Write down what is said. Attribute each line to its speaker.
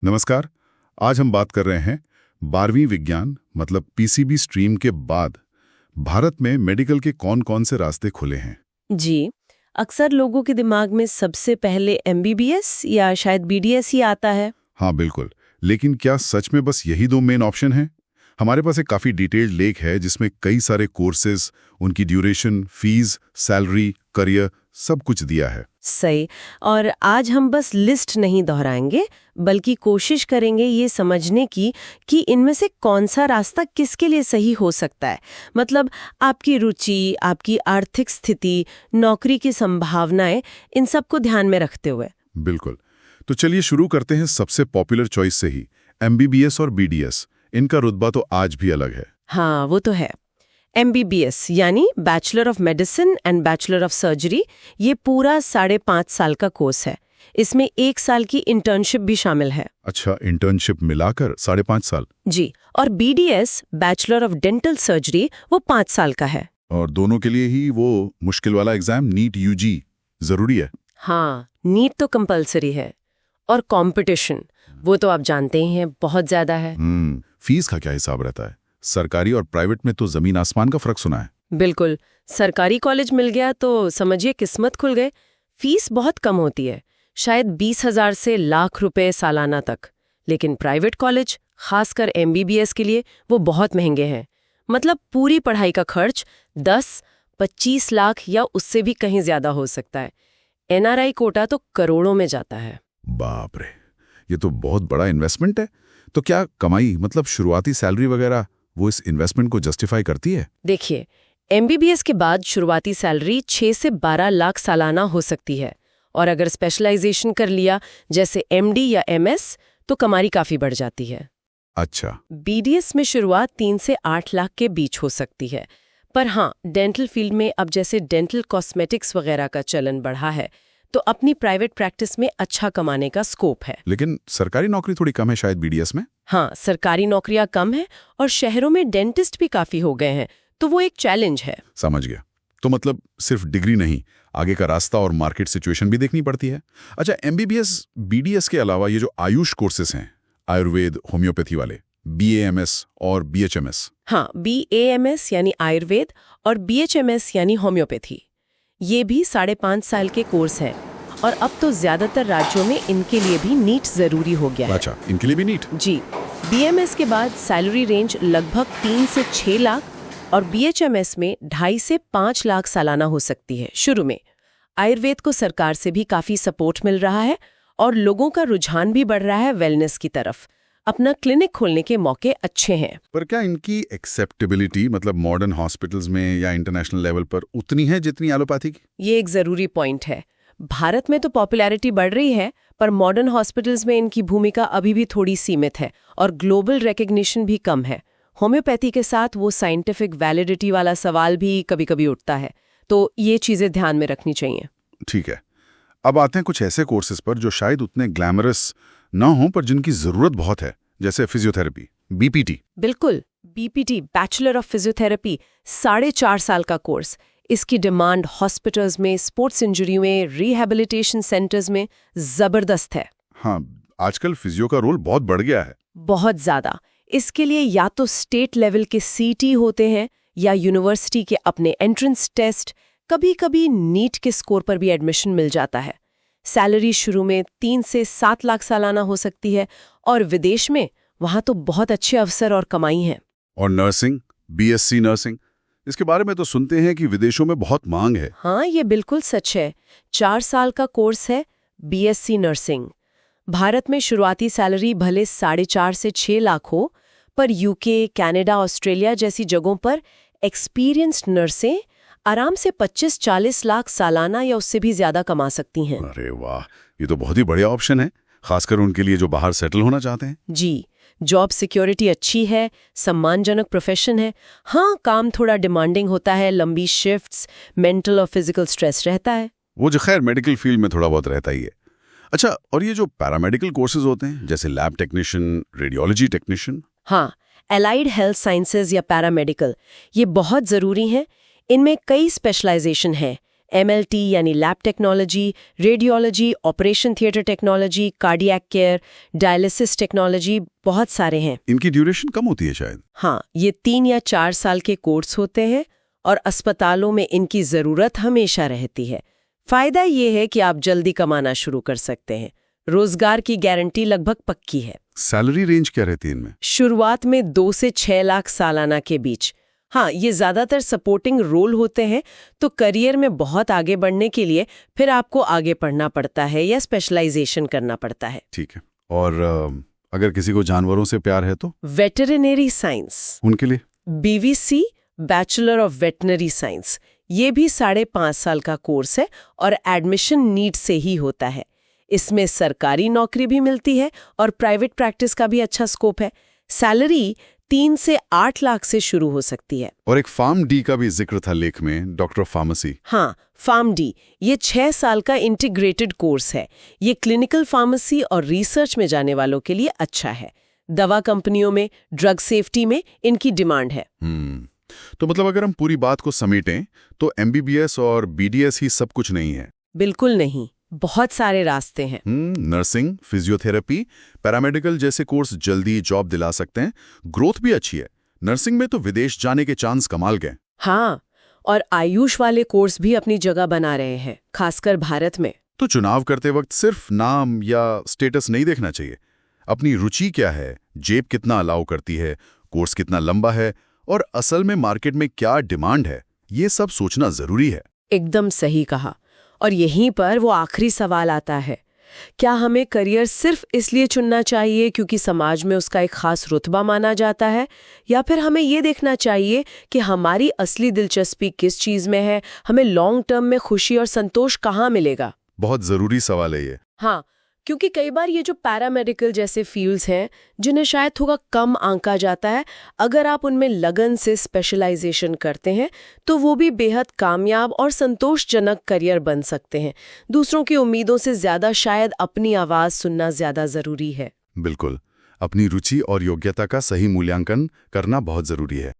Speaker 1: नमस्कार। आज हम बात कर रहे हैं 12वीं विज्ञान मतलब पीसीबी स्ट्रीम के बाद भारत में मेडिकल के कौन-कौन से रास्ते खुले हैं।
Speaker 2: जी, अक्सर लोगों के दिमाग में सबसे पहले एमबीबीएस या शायद बीडीएस ही आता है।
Speaker 1: हाँ बिल्कुल, लेकिन क्या सच में बस यही दो मेन ऑप्शन हैं? हमारे पास एक काफ़ी डिटेल्ड लेख है जिसमें कई सारे कोर्सेज, उनकी ड्यूरेशन, फीस, सैलरी, करियर सब कुछ दिया है।
Speaker 2: सही। और आज हम बस लिस्ट नहीं दोहराएंगे, बल्कि कोशिश करेंगे ये समझने की कि इनमें से कौन सा रास्ता किसके लिए सही हो सकता है। मतलब आपकी रुचि, आपकी आर्थिक स्थिति, नौकरी की संभावनाएं, इन सबको ध्यान में रखते हुए।
Speaker 1: बिल्कुल। तो चलिए शुरू करते हैं सबसे पॉपुलर चॉइस से ही, एमबीबीएस और बीडीएस। इनका रुतबा तो आज भी अलग है।
Speaker 2: हाँ, वो तो है। एमबीबीएस यानी bachelor of medicine and bachelor of surgery, ये पूरा 5.5 साल का कोर्स है। इसमें 1 साल की इंटर्नशिप भी शामिल है।
Speaker 1: अच्छा, इंटर्नशिप मिलाकर 5.5 साल।
Speaker 2: जी। और BDS bachelor of dental surgery, वो 5 साल का है।
Speaker 1: और दोनों के लिए ही वो मुश्किल वाला एग्जाम नीट यूजी जरूरी है।
Speaker 2: हाँ, नीट तो कंपलसरी है। और कंपटीशन, वो तो आप जानते ही हैं, बहुत ज्यादा है।
Speaker 1: फीस का क्या हिसाब रहता है? सरकारी और प्राइवेट में तो जमीन आसमान का फर्क सुना है।
Speaker 2: बिल्कुल। सरकारी कॉलेज मिल गया तो समझिए किस्मत खुल गए। फीस बहुत कम होती है, शायद 20,000 से लाख रुपए सालाना तक। लेकिन प्राइवेट कॉलेज, खासकर एमबीबीएस के लिए, वो बहुत महंगे हैं। मतलब पूरी पढ़ाई का खर्च 10-25 लाख या उससे भी कहीं ज्यादा हो सकता है। एनआरआई कोटा तो करोड़ों में जाता है।
Speaker 1: बाप रे, ये तो बहुत बड़ा इन्वेस्टमेंट है। तो क्या कमाई मतलब शुरुआती सैलरी वगैरह वो इस इन्वेस्टमेंट को जस्टिफाई करती है?
Speaker 2: देखिए, एमबीबीएस के बाद शुरुआती सैलरी 6 से 12 लाख सालाना हो सकती है। और अगर स्पेशलाइजेशन कर लिया जैसे एमडी या एमएस, तो कमाई काफी बढ़ जाती है।
Speaker 1: अच्छा।
Speaker 2: बीडीएस में शुरुआत 3 से 8 लाख के बीच हो सकती है। पर हाँ, डेंटल फील्ड में अब जैसे डेंटल कॉस्मेटिक्स वगैरह का चलन बढ़ा है, तो अपनी प्राइवेट प्रैक्टिस में अच्छा कमाने का स्कोप है।
Speaker 1: लेकिन सरकारी नौकरी थोड़ी कम है शायद बीडीएस में।
Speaker 2: हाँ, सरकारी नौकरियां कम हैं और शहरों में डेंटिस्ट भी काफी हो गए हैं, तो वो एक चैलेंज है।
Speaker 1: समझ गया। तो मतलब सिर्फ डिग्री नहीं, आगे का रास्ता और मार्केट सिचुएशन भी देखनी पड़ती है। अच्छा, एमबीबीएस बीडीएस के अलावा ये जो आयुष कोर्सेज हैं, आयुर्वेद, होम्योपैथी वाले, बीएएमएस और बीएचएमएस।
Speaker 2: हाँ, बीएएमएस यानी आयुर्वेद और बीएचएमएस यानी होम्योपैथी, ये भी 5.5 साल के कोर्स हैं। और अब तो ज्यादातर राज्यों में इनके लिए भी नीट जरूरी हो गया है।
Speaker 1: अच्छा, इनके लिए भी नीट?
Speaker 2: जी। बीएमएस के बाद सैलरी रेंज लगभग 3 से 6 लाख और बीएचएमएस में 2.5 से 5 लाख सालाना हो सकती है शुरू में। आयुर्वेद को सरकार से भी काफी सपोर्ट मिल रहा है और लोगों का रुझान भी बढ़ रहा है वेलनेस की तरफ। अपना क्लिनिक खोलने के मौके अच्छे हैं।
Speaker 1: पर क्या इनकी एक्सेप्टेबिलिटी मतलब मॉडर्न हॉस्पिटल्स में या इंटरनेशनल लेवल पर उतनी है जितनी एलोपैथी की?
Speaker 2: ये एक जरूरी पॉइंट है। भारत में तो पॉपुलैरिटी बढ़ रही है, पर मॉडर्न हॉस्पिटल्स में इनकी भूमिका अभी भी थोड़ी सीमित है और ग्लोबल रिकॉग्निशन भी कम है। होम्योपैथी के साथ वो साइंटिफिक वैलिडिटी वाला सवाल भी कभी-कभी उठता है, तो ये चीजें ध्यान में रखनी चाहिए।
Speaker 1: ठीक है। अब आते हैं कुछ ऐसे कोर्सेज पर जो शायद उतने ग्लैमरस ना हो पर जिनकी जरूरत बहुत है, जैसे फिजियोथेरेपी, बीपीटी।
Speaker 2: बिल्कुल। बीपीटी बैचलर ऑफ फिजियोथेरेपी 4.5 साल का कोर्स। इसकी डिमांड हॉस्पिटल्स में, स्पोर्ट्स इंजरी में, रिहैबिलिटेशन सेंटर्स में जबरदस्त है।
Speaker 1: हाँ, आजकल फिजियो का रोल बहुत बढ़ गया है।
Speaker 2: बहुत ज्यादा। इसके लिए या तो स्टेट लेवल के सीटी होते हैं या यूनिवर्सिटी के अपने एंट्रेंस टेस्ट, कभी-कभी नीट के स्कोर पर भी एडमिशन मिल जाता है। सैलरी शुरू में 3 से 7 लाख सालाना हो सकती है और विदेश में वहां तो बहुत अच्छे अवसर और कमाई है।
Speaker 1: और नर्सिंग, बीएससी नर्सिंग, इसके बारे में तो सुनते हैं कि विदेशों में बहुत मांग है।
Speaker 2: हाँ, ये बिल्कुल सच है। 4 साल का कोर्स है बीएससी नर्सिंग। भारत में शुरुआती सैलरी भले 4.5 से 6 लाख हो, पर यूके, कनाडा, ऑस्ट्रेलिया जैसी जगहों पर एक्सपीरियंस्ड नर्सें आराम से 25-40 लाख सालाना या उससे भी ज्यादा कमा सकती हैं।
Speaker 1: अरे वाह, ये तो बहुत ही बढ़िया ऑप्शन है, खासकर उनके लिए जो बाहर सेटल होना चाहते हैं।
Speaker 2: जी, जॉब सिक्योरिटी अच्छी है, सम्मानजनक प्रोफेशन है। हाँ, काम थोड़ा डिमांडिंग होता है, लंबी शिफ्ट्स, मेंटल और फिजिकल स्ट्रेस रहता है।
Speaker 1: वो जो खैर मेडिकल फील्ड में थोड़ा बहुत रहता ही है। अच्छा, और ये जो पैरामेडिकल कोर्सेज होते हैं जैसे लैब टेक्नीशियन, रेडियोलॉजी टेक्नीशियन।
Speaker 2: हाँ, एलाइड हेल्थ साइंसेज या पैरामेडिकल, ये बहुत जरूरी हैं। इनमें कई स्पेशलाइजेशन है, MLT यानी lab technology, radiology, operation theatre technology, cardiac care, dialysis technology, बहुत सारे हैं।
Speaker 1: इनकी ड्यूरेशन कम होती है शायद।
Speaker 2: हाँ, ये 3 या 4 साल के कोर्स होते हैं और अस्पतालों में इनकी ज़रूरत हमेशा रहती है। फायदा ये है कि आप जल्दी कमाना शुरू कर सकते हैं। रोजगार की गारंटी लगभग पक्की है।
Speaker 1: सैलरी रेंज क्या रहती है इनमें?
Speaker 2: शुरुआत में 2 से 6 लाख सालाना के बीच। हाँ, ये ज़्यादातर सपोर्टिंग रोल होते हैं, तो करियर में बहुत आगे बढ़ने के लिए फिर आपको आगे पढ़ना पड़ता है या स्पेशलाइजेशन करना पड़ता है।
Speaker 1: ठीक है। और अगर किसी को जानवरों से प्यार है तो?
Speaker 2: वेटरनरी साइंस,
Speaker 1: उनके लिए
Speaker 2: BVC, bachelor of veterinary science, ये भी 5.5 साल का कोर्स है और एडमिशन नीट से ही होता है। इसमें सरकारी नौकरी भी मिलती है और प्राइवेट प्रैक्टिस का भी अच्छा स्कोप है। सैलरी 3 से 8 लाख से शुरू हो सकती है।
Speaker 1: और एक फार्म डी का भी जिक्र था लेख में, डॉक्टर ऑफ फार्मेसी।
Speaker 2: हाँ, फार्म डी ये 6 साल का इंटीग्रेटेड कोर्स है। ये क्लिनिकल फार्मेसी और रिसर्च में जाने वालों के लिए अच्छा है। दवा कंपनियों में, ड्रग सेफ्टी में इनकी डिमांड है।
Speaker 1: तो मतलब अगर हम पूरी बात को समेटें तो MBBS और BDS ही सब कुछ नहीं है?
Speaker 2: बिल्कुल नहीं, बहुत सारे रास्ते हैं।
Speaker 1: नर्सिंग, फिजियोथेरेपी, पैरामेडिकल जैसे कोर्स जल्दी जॉब दिला सकते हैं। ग्रोथ भी अच्छी है। नर्सिंग में तो विदेश जाने के चांस कमाल गए।
Speaker 2: हाँ, और आयुष वाले कोर्स भी अपनी जगह बना रहे हैं, खासकर भारत में।
Speaker 1: तो चुनाव करते वक्त सिर्फ नाम या स्टेटस नहीं देखना चाहिए। अपनी रुचि क्या है, जेब कितना अलाउ करती है, कोर्स कितना लंबा है और असल में मार्केट में क्या डिमांड है, ये सब सोचना जरूरी है।
Speaker 2: एकदम सही कहा। और यहीं पर वो आखिरी सवाल आता है, क्या हमें करियर सिर्फ इसलिए चुनना चाहिए क्योंकि समाज में उसका एक खास रुतबा माना जाता है, या फिर हमें ये देखना चाहिए कि हमारी असली दिलचस्पी किस चीज़ में है, हमें लॉन्ग टर्म में खुशी और संतोष कहाँ मिलेगा?
Speaker 1: बहुत जरूरी सवाल है ये।
Speaker 2: हाँ, क्योंकि कई बार ये जो पैरामेडिकल जैसे फील्ड्स हैं जिन्हें शायद थोड़ा कम आंका जाता है, अगर आप उनमें लगन से स्पेशलाइजेशन करते हैं तो वो भी बेहद कामयाब और संतोषजनक करियर बन सकते हैं। दूसरों की उम्मीदों से ज़्यादा शायद अपनी आवाज़ सुनना ज़्यादा ज़रूरी है।
Speaker 1: बिल्कुल, अपनी रुचि और योग्यता का सही मूल्यांकन करना बहुत जरूरी है।